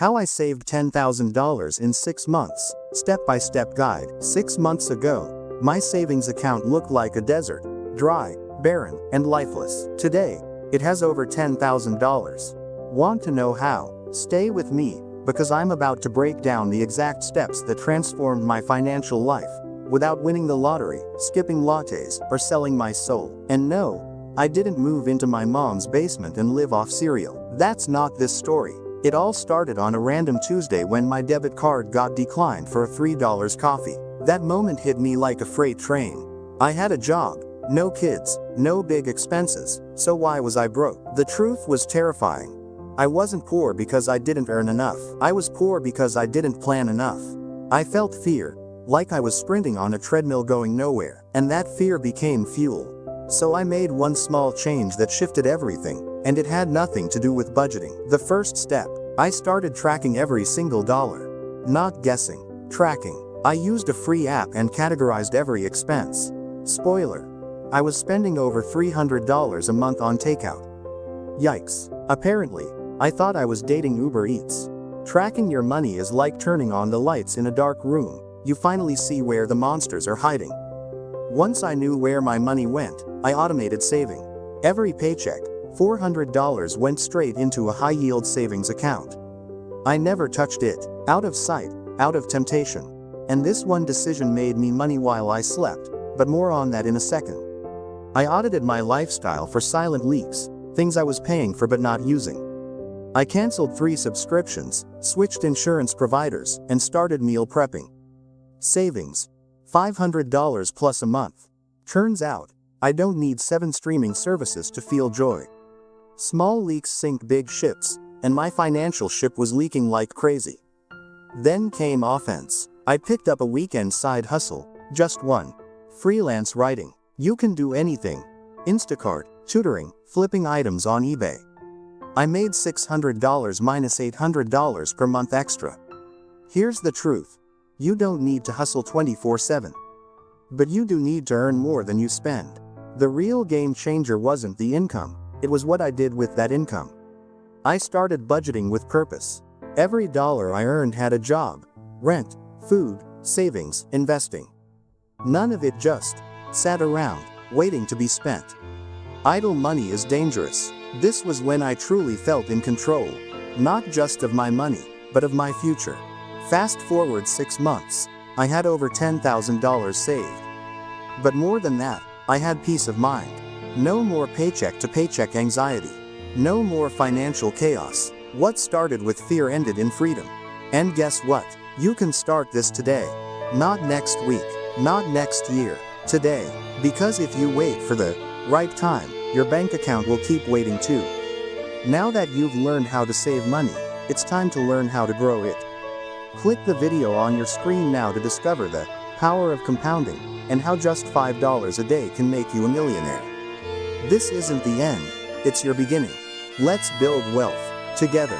How I saved $10,000 in 6 months. Step-by-step guide. 6 months ago, my savings account looked like a desert. Dry, barren, and lifeless. Today, it has over $10,000. Want to know how? Stay with me, because I'm about to break down the exact steps that transformed my financial life, without winning the lottery, skipping lattes, or selling my soul. And no, I didn't move into my mom's basement and live off cereal. That's not this story. It all started on a random Tuesday when my debit card got declined for a $3 coffee. That moment hit me like a freight train. I had a job, no kids, no big expenses, so why was I broke? The truth was terrifying. I wasn't poor because I didn't earn enough. I was poor because I didn't plan enough. I felt fear, like I was sprinting on a treadmill going nowhere, and that fear became fuel. So I made one small change that shifted everything, and it had nothing to do with budgeting. The first step, I started tracking every single dollar. Not guessing, tracking. I used a free app and categorized every expense. Spoiler, I was spending over $300 a month on takeout. Yikes. Apparently, I thought I was dating Uber Eats. Tracking your money is like turning on the lights in a dark room. You finally see where the monsters are hiding. Once I knew where my money went, I automated saving. Every paycheck, $400 went straight into a high-yield savings account. I never touched it. Out of sight, out of temptation. And this one decision made me money while I slept, but more on that in a second. I audited my lifestyle for silent leaks, things I was paying for but not using. I canceled 3 subscriptions, switched insurance providers, and started meal prepping. Savings, $500 plus a month. Turns out, I don't need 7 streaming services to feel joy. Small leaks sink big ships, and my financial ship was leaking like crazy. Then came offense. I picked up a weekend side hustle, just one. Freelance writing. You can do anything. Instacart, tutoring, flipping items on eBay. I made $600 minus $800 per month extra. Here's the truth. You don't need to hustle 24/7. But you do need to earn more than you spend. The real game changer wasn't the income, it was what I did with that income. I started budgeting with purpose. Every dollar I earned had a job, rent, food, savings, investing. None of it just sat around, waiting to be spent. Idle money is dangerous. This was when I truly felt in control, not just of my money, but of my future. Fast forward 6 months, I had over $10,000 saved. But more than that, I had peace of mind. No more paycheck to paycheck anxiety. No more financial chaos. What started with fear ended in freedom. And guess what? You can start this today. Not next week, not next year, today. Because if you wait for the right time, your bank account will keep waiting too. Now that you've learned how to save money, it's time to learn how to grow it. Click the video on your screen now to discover the power of compounding and how just $5 a day can make you a millionaire. This isn't the end, it's your beginning. Let's build wealth together.